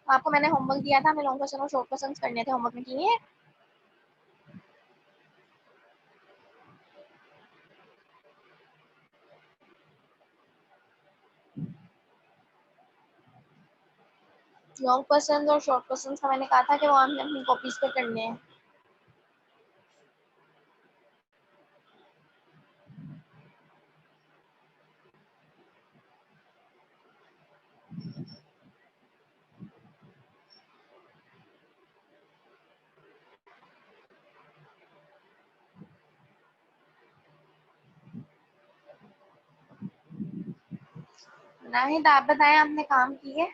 آپ کو میں نے ہوم ورک دیا تھا، ہمیں لانگ کوسچن اور شارٹ کوسچن کرنے تھے، ہوم ورک میں کیے؟ لانگ کوسچن اور شارٹ کوسچن کا میں نے کہا تھا کہ وہ ہم نے اپنی کاپیز پہ کرنے ہیں. ناہید آپ بتائیں، آپ نے کام کیے؟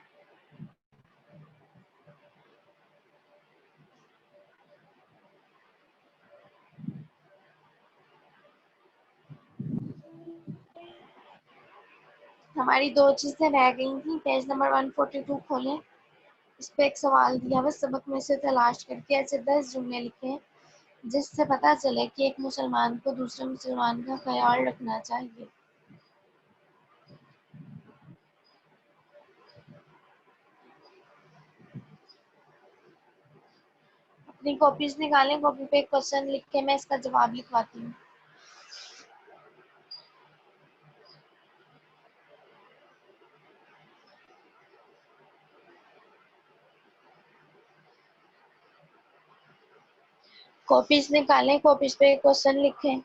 ہماری 2 چیزیں رہ گئی تھیں. پیج نمبر 142 کھولیں، اس پہ ایک سوال دیا ہے، سبق میں سے تلاش کر کے ایسے 10 جملے لکھیں جس سے پتہ چلے کہ ایک مسلمان کو دوسرے مسلمان کا خیال رکھنا چاہیے. اپنی کاپیز نکالیں، کاپی پہ ایک کوشچن لکھ کے میں اس کا جواب لکھواتی ہوں. کاپیز نکالیں، کاپیز پہ ایک کوشچن لکھیں.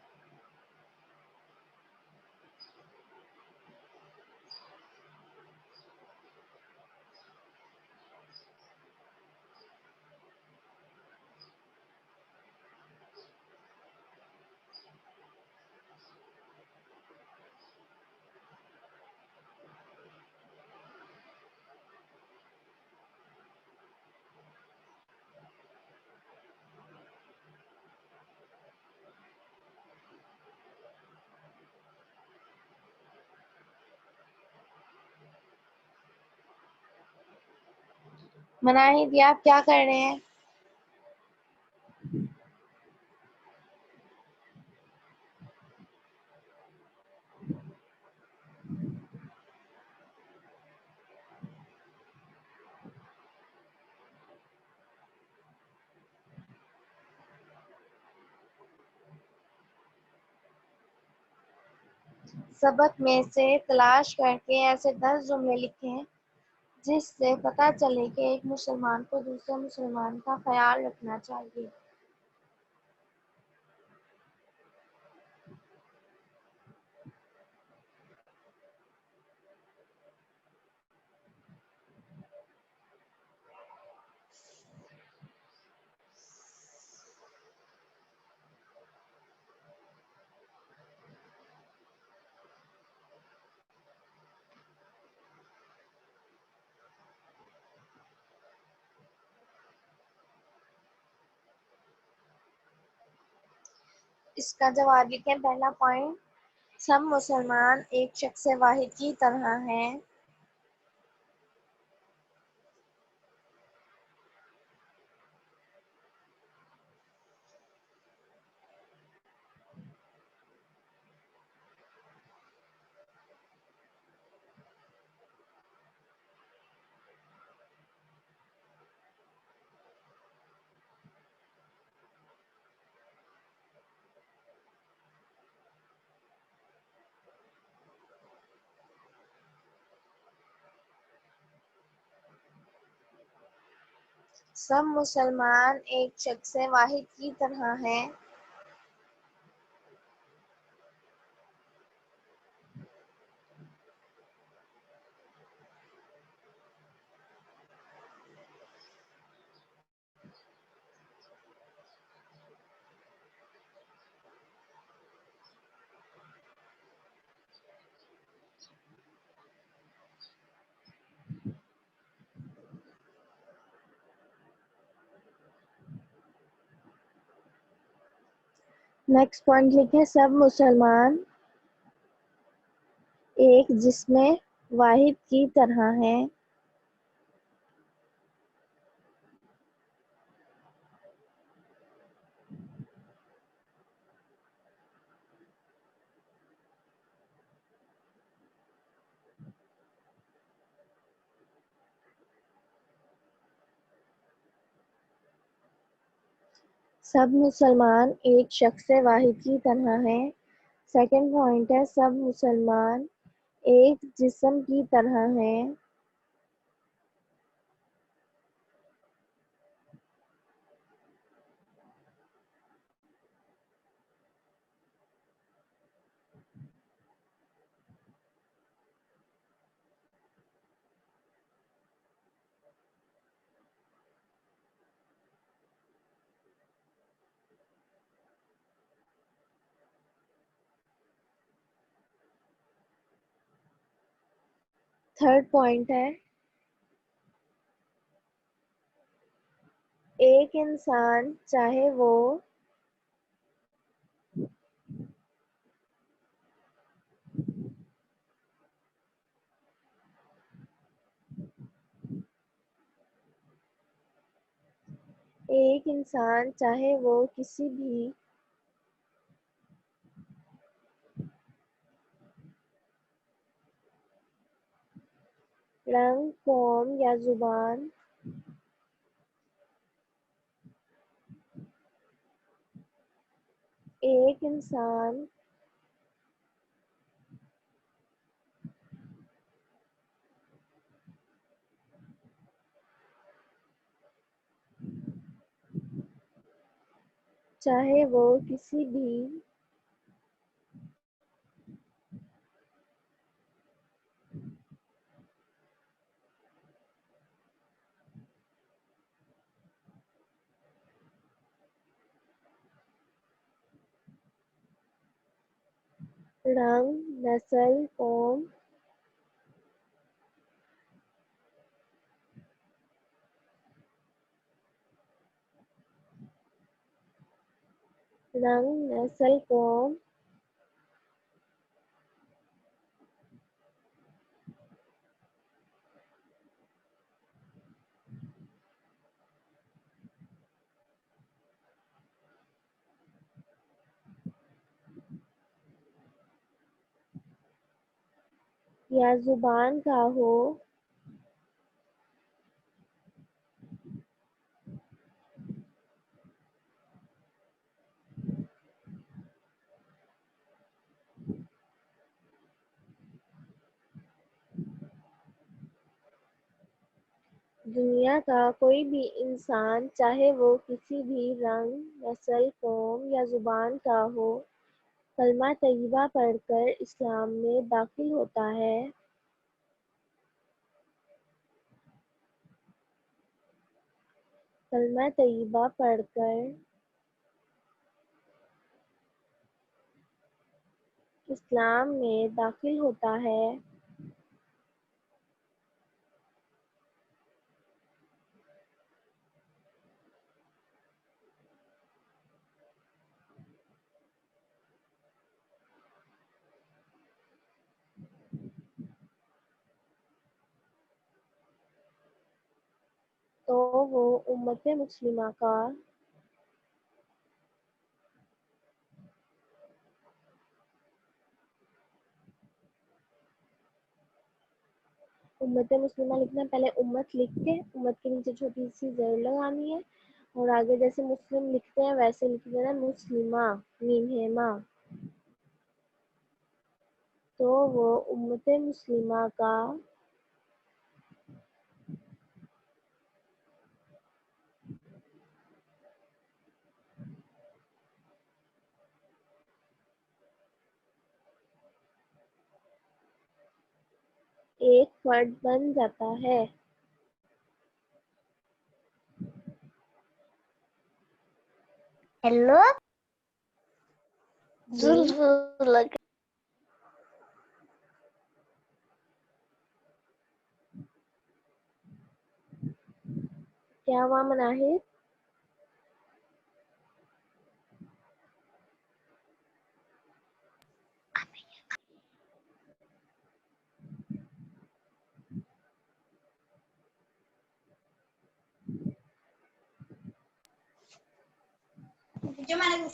مناہد یہ آپ کیا کر رہے ہیں؟ سبق میں سے تلاش کر کے ایسے 10 جملے لکھیں جس سے پتہ چلے کہ ایک مسلمان کو دوسرے مسلمان کا خیال رکھنا چاہیے. اس کا جواب لکھیں. پہلا پوائنٹ، سب مسلمان ایک شخص واحد کی طرح ہیں. سب مسلمان ایک شخص واحد کی طرح ہیں. نیکسٹ پوائنٹ لکھیں، سب مسلمان ایک جسم واحد کی طرح ہیں. سب مسلمان ایک شخص واحد کی طرح ہیں۔ سیکنڈ پوائنٹ ہے سب مسلمان ایک جسم کی طرح ہیں۔ تھرڈ پوائنٹ ہے ایک انسان چاہے وہ کسی بھی رنگ، قوم یا زبان ایک انسان چاہے وہ کسی بھی رنگ، نسل، قوم یا زبان کا ہو، دنیا کا کوئی بھی انسان چاہے وہ کسی بھی رنگ، نسل، قوم یا زبان کا ہو، کلمہ طیبہ پڑھ کر اسلام میں داخل ہوتا ہے۔ کلمہ طیبہ پڑھ کر اسلام میں داخل ہوتا ہے۔ تو وہ امت مسلمہ کا امت مسلمہ لکھنا ہے، پہلے امت لکھ کے امت کے نیچے چھوٹی سی زر لگانی ہے اور آگے جیسے مسلم لکھتے ہیں ویسے لکھ دینا مسلمہ میم ہے ماں، تو وہ امت مسلمہ کا ایک فرد بن جاتا ہے۔ ہیلو جی کیا ہوا مناہد؟ جو میں نے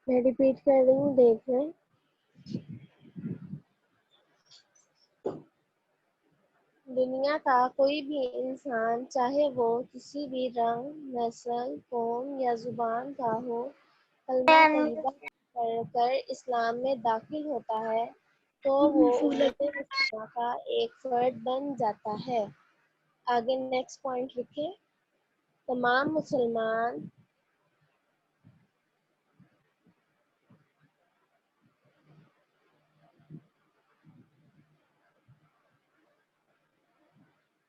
میں ریپیٹ کر رہی ہوں، دیکھ لیں۔ دنیا کا کوئی بھی انسان چاہے وہ کسی بھی رنگ، نسل، قوم یا زبان کا ہو، کلمہ طیبہ پڑھ کر اسلام میں داخل ہوتا ہے تو وہ امت مسلمہ کا ایک فرد بن جاتا ہے۔ آگے نیکسٹ پوائنٹ لکھیں۔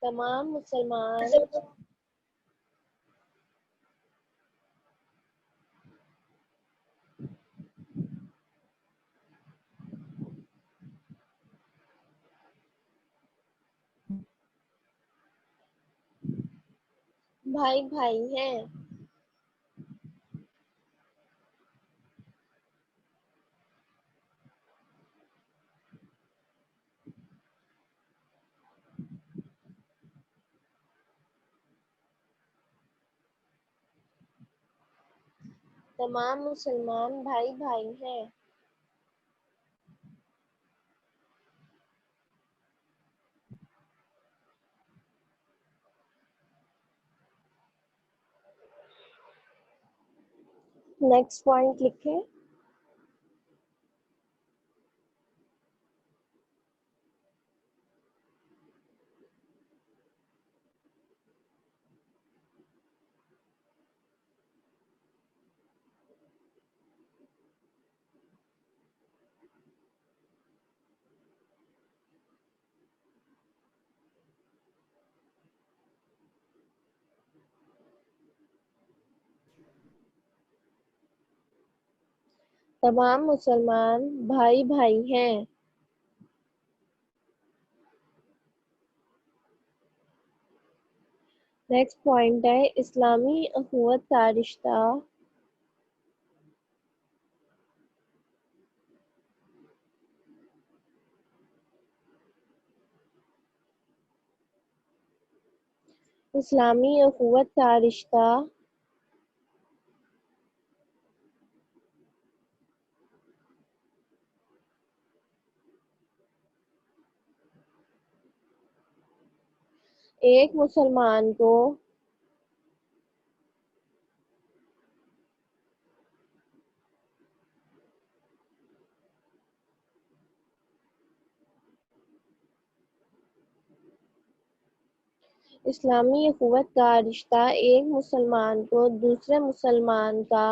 تمام مسلمان بھائی بھائی ہیں۔ تمام مسلمان بھائی بھائی ہیں۔ نیکسٹ پوائنٹ لکھیں۔ تمام مسلمان بھائی بھائی ہیں۔ نیکسٹ پوائنٹ ہے اسلامی اخوت کا رشتہ۔ اسلامی اخوت کا رشتہ ایک مسلمان کو اسلامی اخوت کا رشتہ ایک مسلمان کو دوسرے مسلمان کا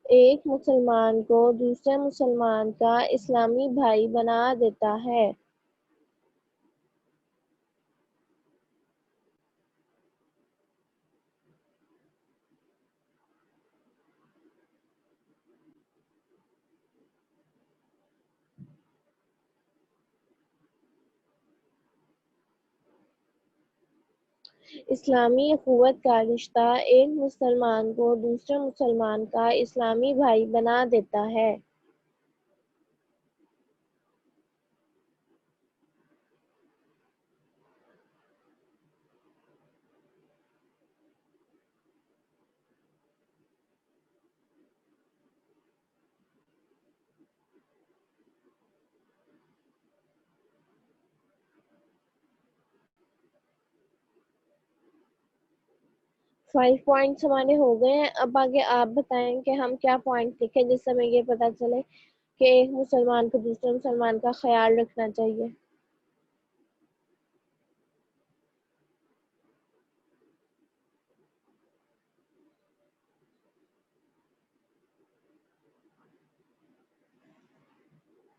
ایک مسلمان کو دوسرے مسلمان کا اسلامی بھائی بنا دیتا ہے۔ اسلامی اخوت کا رشتہ ایک مسلمان کو دوسرے مسلمان کا اسلامی بھائی بنا دیتا ہے۔ فائیو پوائنٹس ہمارے ہو گئے ہیں۔ اب آگے آپ بتائیں کہ ہم کیا پوائنٹ لکھیں جس سے ہمیں یہ پتا چلے کہ ایک مسلمان کو دوسرے مسلمان کا خیال رکھنا چاہیے۔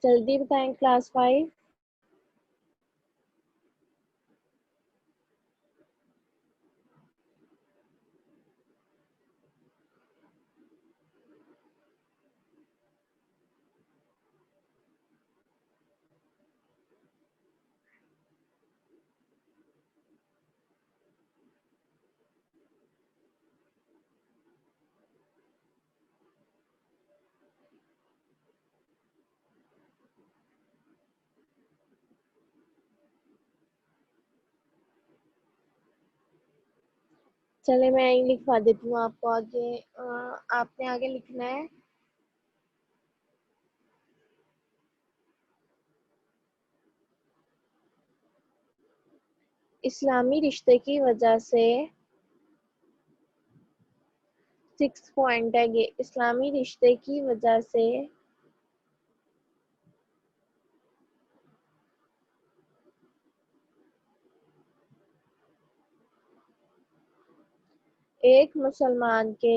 جلدی بتائیں کلاس 5۔ چلے میں یہیں لکھوا دیتی ہوں آپ کو آگے. آپ نے آگے لکھنا ہے اسلامی رشتے کی وجہ سے. 6 پوائنٹ ہے یہ. اسلامی رشتے کی وجہ سے ایک مسلمان کے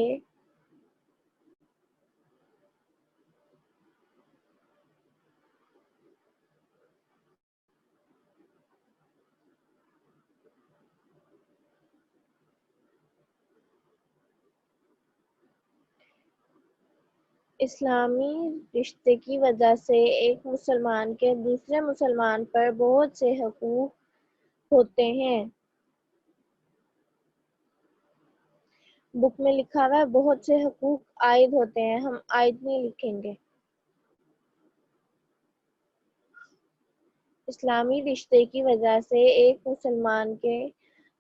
اسلامی رشتے کی وجہ سے ایک مسلمان کے دوسرے مسلمان پر بہت سے حقوق ہوتے ہیں. بک میں لکھا ہوا ہے بہت سے حقوق عائد ہوتے ہیں، ہم عائد نہیں لکھیں گے. اسلامی رشتے کی وجہ سے ایک مسلمان کے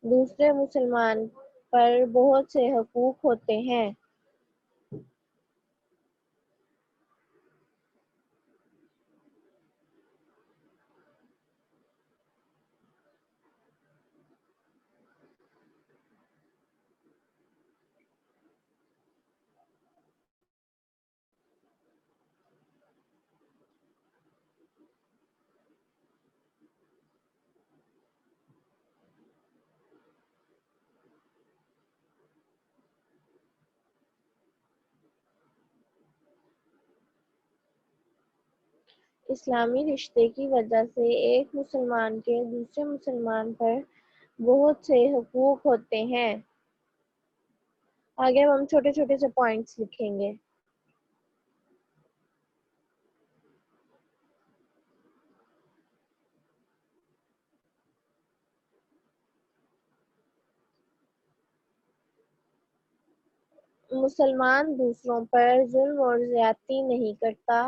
دوسرے مسلمان پر بہت سے حقوق ہوتے ہیں. اسلامی رشتے کی وجہ سے ایک مسلمان کے دوسرے مسلمان پر بہت سے حقوق ہوتے ہیں. آگے ہم چھوٹے چھوٹے سے پوائنٹس لکھیں گے. مسلمان دوسروں پر ظلم اور زیادتی نہیں کرتا.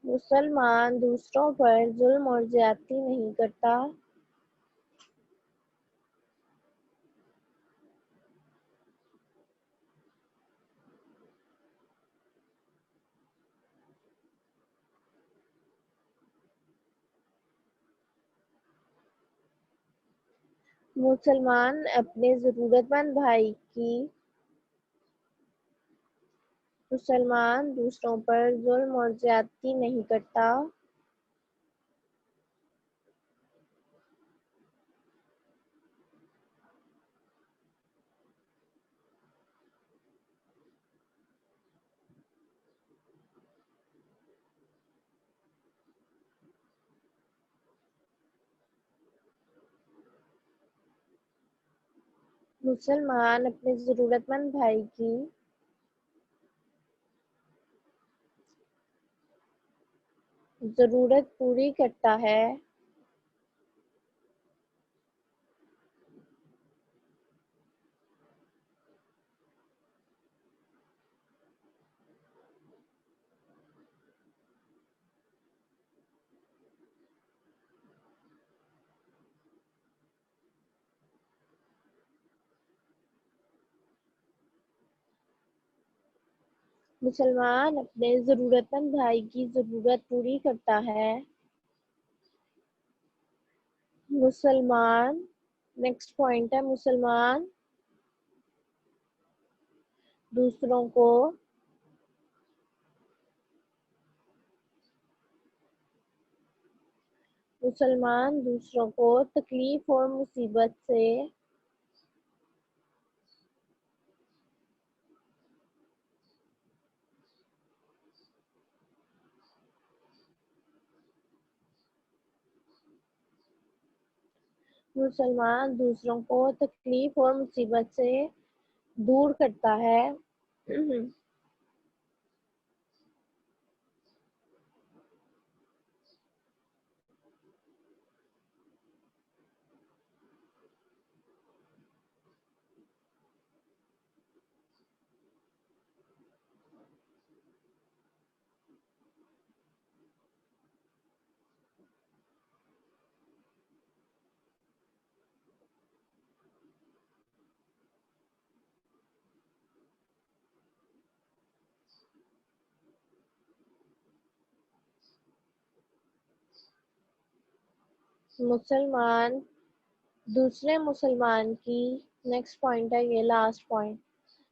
مسلمان دوسروں پر ظلم اور زیادتی نہیں کرتا. مسلمان اپنے ضرورت مند بھائی کی مسلمان دوسروں پر ظلم اور زیادتی نہیں کرتا. مسلمان اپنے ضرورت مند بھائی کی ضرورت پوری کرتا ہے. مسلمان اپنے ضرورت مند بھائی کی ضرورت پوری کرتا ہے. مسلمان نیکسٹ پوائنٹ ہے مسلمان دوسروں کو تکلیف اور مصیبت سے دور کرتا ہے. مسلمان دوسرے مسلمان کی نیکسٹ پوائنٹ ہے، یہ لاسٹ پوائنٹ،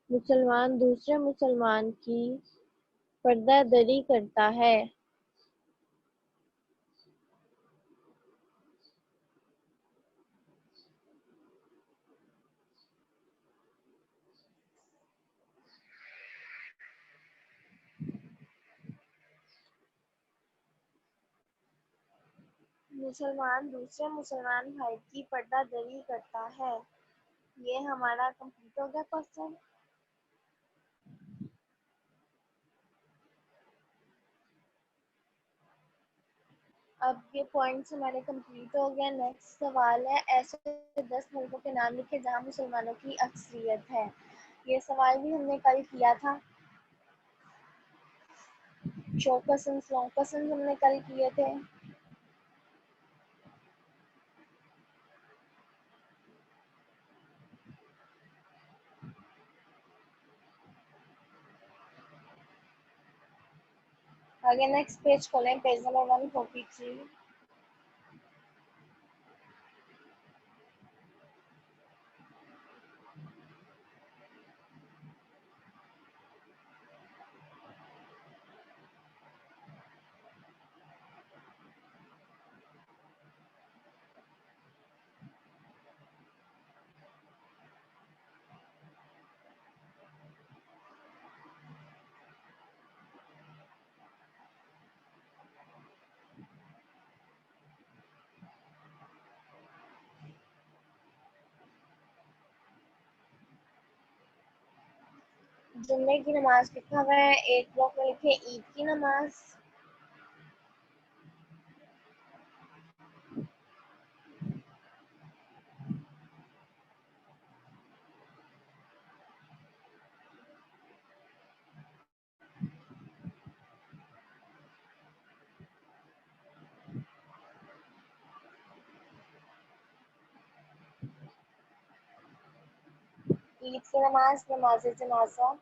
مسلمان دوسرے مسلمان کی پردہ دری کرتا ہے۔ مسلمان دوسرے مسلمان بھائی کی پردہ دری کرتا ہے۔ یہ ہمارا کمپلیٹ ہو گیا کوسچن۔ اب یہ پوائنٹس ہمارے کمپلیٹ ہو گیا۔ نیکسٹ سوال ہے، ایسے 10 ملکوں کے نام لکھے جہاں مسلمانوں کی اکثریت ہے۔ یہ سوال بھی ہم نے کل کیا تھا، شارٹ کوسچنز لانگ کوسچنز ہم نے کل کیے تھے۔ آگے نیکسٹ پیج کھولیں، پیج نمبر 143۔ جمعے کی نماز لکھا ہوا ہے، ایک بلاک میں لکھے عید کی نماز۔ عید کی نماز، نماز جنازہ۔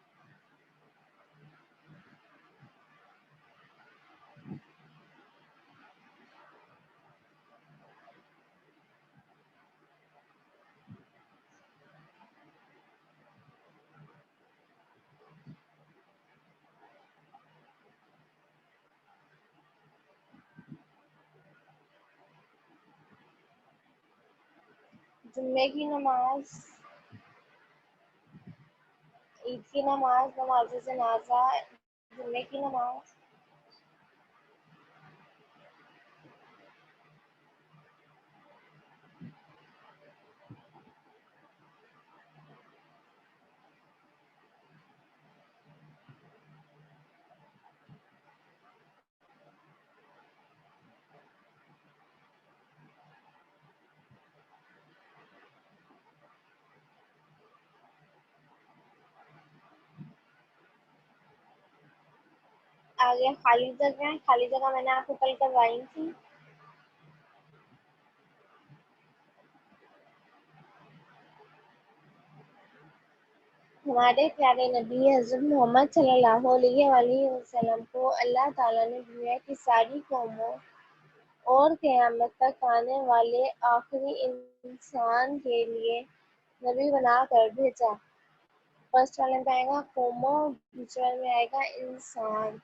جمعے کی نماز، عید کی نماز، نماز جنازہ، جمعے کی نماز۔ آگے خالی جگہ، خالی جگہ میں نے آپ کو کل کروائی تھی۔ ہمارے پیارے نبی حضرت محمد صلی اللہ علیہ وآلہ وسلم کو اللہ تعالیٰ نے دنیا کی ساری قوموں اور قیامت تک آنے والے آخری انسان کے لیے نبی بنا کر بھیجا۔ فرسٹ والے میں آئے گا قوموں، دوسرے والے میں آئے گا انسان۔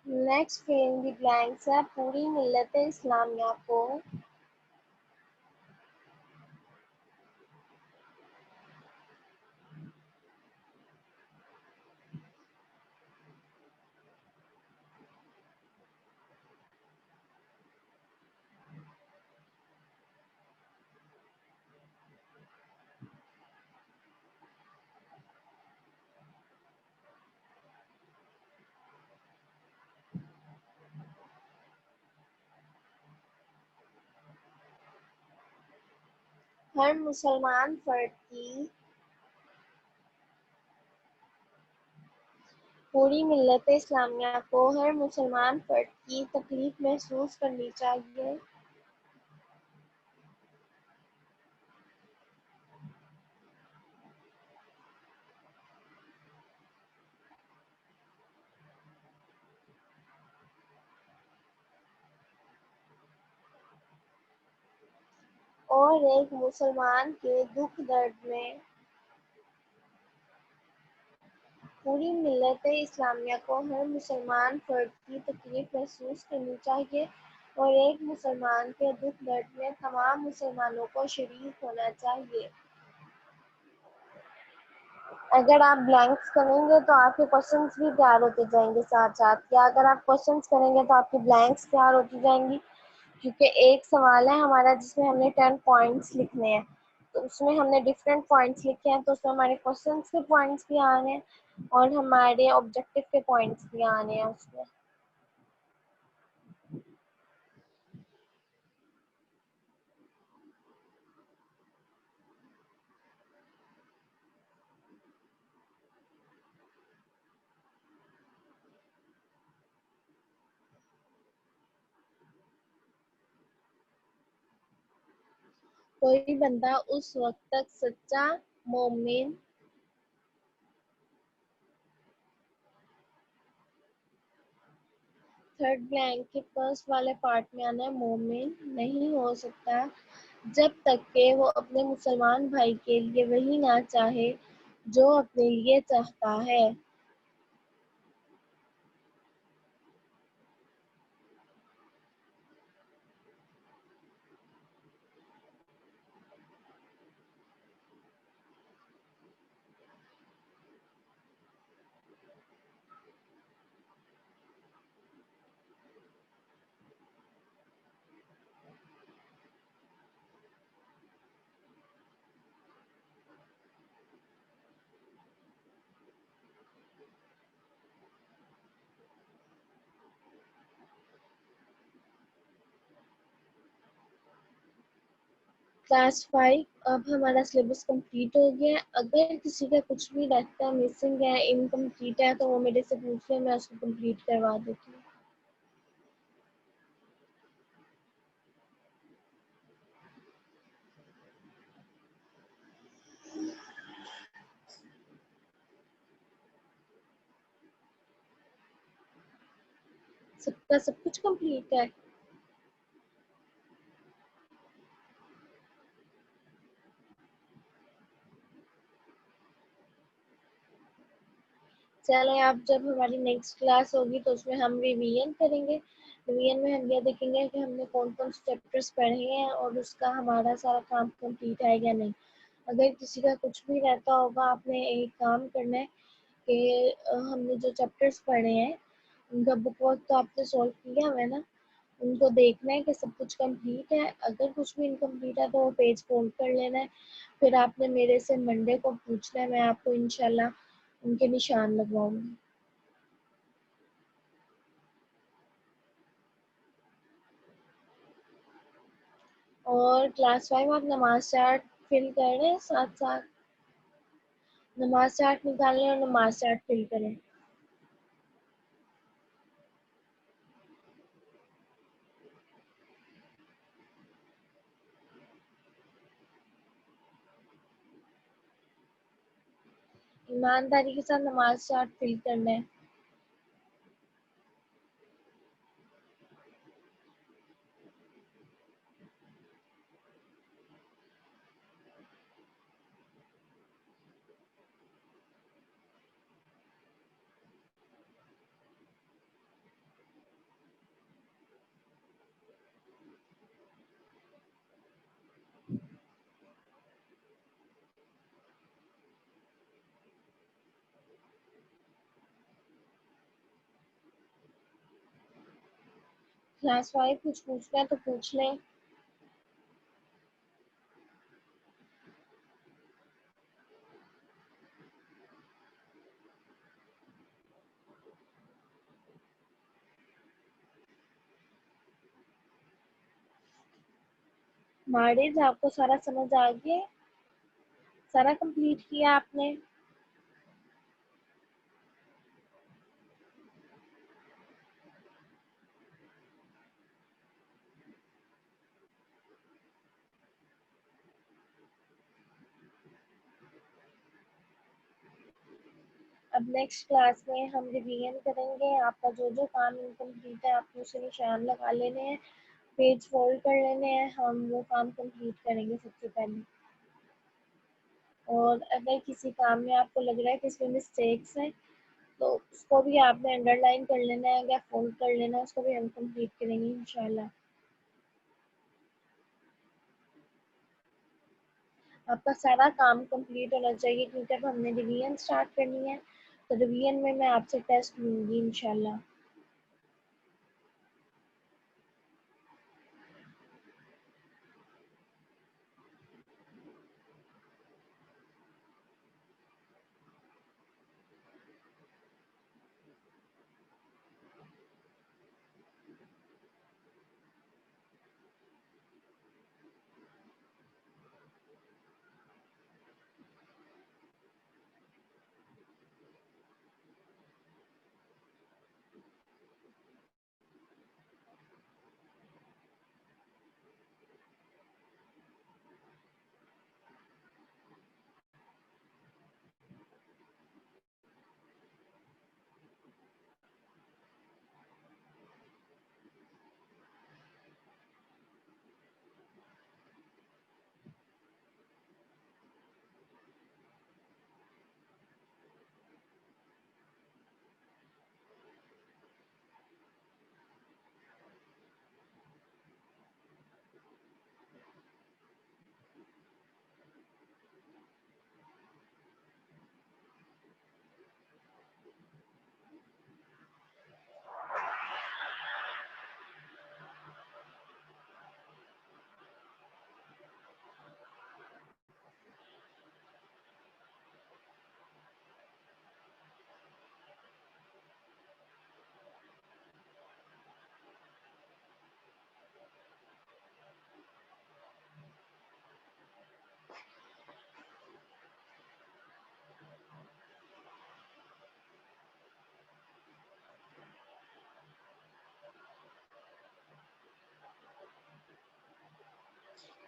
نیکسٹ فل ان دی بلینکس ہے، پوری ملت اسلامیہ کو ہر مسلمان فرد کی پوری ملت اسلامیہ کو ہر مسلمان فرد کی تکلیف محسوس کرنی چاہیے اور ایک مسلمان کے دکھ درد میں پوری ملت اسلامیہ کو ہر مسلمان فرد کی تکلیف محسوس کرنی چاہیے اور ایک مسلمان کے دکھ درد میں تمام مسلمانوں کو شریک ہونا چاہیے۔ اگر آپ بلینکس کریں گے تو آپ کے کوشچنس بھی تیار ہوتے جائیں گے ساتھ ساتھ، یا اگر آپ کوشچنس کریں گے تو آپ کی بلینکس تیار ہوتی جائیں گی، کیونکہ ایک سوال ہے ہمارا جس میں ہم نے 10 پوائنٹس لکھنے ہیں، تو اس میں ہم نے ڈفرینٹ پوائنٹس لکھے ہیں، تو اس میں ہمارے کوشچنس کے پوائنٹس بھی آنے ہیں اور ہمارے آبجیکٹیو کے پوائنٹس بھی آنے ہیں اس میں۔ کوئی بندہ اس وقت تک سچا مومن تھرڈ بلینک کے فرسٹ والے پارٹ میں آنا ہے، مومن نہیں ہو سکتا جب تک کہ وہ اپنے مسلمان بھائی کے لیے وہی نہ چاہے جو اپنے لیے چاہتا ہے۔ کلاس 5 اب ہمارا سلیبس کمپلیٹ ہو گیا ہے۔ اگر کسی کا کچھ بھی رہتا ہے، مسنگ ہے، انکمپلیٹ ہے، تو وہ میرے سے پوچھ لیں، میں اس کو کمپلیٹ کروا دیتی ہوں۔ سب کا سب کچھ کمپلیٹ ہے۔ چلیں اب جب ہماری نیکسٹ کلاس ہوگی تو اس میں ہم ریویژن کریں گے۔ ریویژن میں ہم یہ دیکھیں گے کہ ہم نے کون کون سے چیپٹرز پڑھے ہیں اور اس کا ہمارا سارا کام کمپلیٹ ہے یا نہیں۔ اگر کسی کا کچھ بھی رہتا ہوگا، آپ نے ایک کام کرنا ہے کہ ہم نے جو چیپٹرز پڑھے ہیں ان کا بک ورک تو آپ نے سولو کیا ہوا ہے نا، ان کو دیکھنا ہے کہ سب کچھ کمپلیٹ ہے۔ اگر کچھ بھی انکمپلیٹ ہے تو وہ پیج فولڈ کر لینا ہے، پھر آپ نے میرے سے منڈے کو پوچھنا ہے، میں آپ کو انشاءاللہ ان کے نشان لگواؤں گی۔ اور کلاس 5 آپ نماز چارٹ فل کر رہے ہیں، ساتھ ساتھ نماز چارٹ نکال لیں اور نماز چارٹ فل کریں۔ ایمانداری کے ساتھ نماز چارٹ فل کرنا ہے۔ کلاس 5 کچھ پوچھنا ہے تو پوچھ لیں۔ مارج آپ کو سارا سمجھ آ گیا؟ سارا کمپلیٹ کیا آپ نے؟ اب نیکسٹ کلاس میں ہم ریویژن کریں گے. آپ کا جو جو کام انکمپلیٹ ہے آپ نے اسے نشان لگا لینے ہیں, پیج فولڈ کر لینے ہیں. ہم وہ کام کمپلیٹ کریں گے سب سے پہلے. اور اگر کسی کام میں آپ کو لگ رہا ہے کہ اس میں مسٹیکس ہیں تو اس کو بھی آپ نے انڈر لائن کر لینا ہے یا فولڈ کر لینا ہے, اس کو بھی ہم کمپلیٹ کریں گے انشاءاللہ. آپ کا سارا کام کمپلیٹ ہونا چاہیے کیونکہ اب ہم نے ریویژن اسٹارٹ کرنی ہے, تو ریویژن میں آپ سے ٹیسٹ لوں گی انشاءاللہ.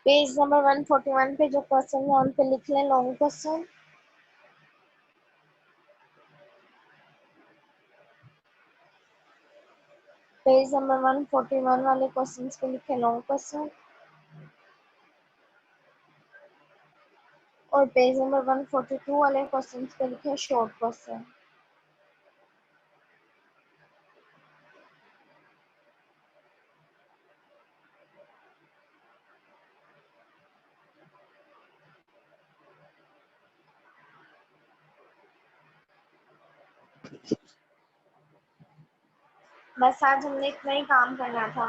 پیج نمبر 141 پہ جو کوشچن ہے ان پہ لکھ لیں لانگ کوشچن. پیج نمبر 141 والے کوشچنس پہ لکھیں لانگ کوشچن, اور پیج نمبر 142 والے کوشچنس پہ لکھیں شارٹ کوشچن. بس آج ہم نے اتنا ہی کام کرنا تھا.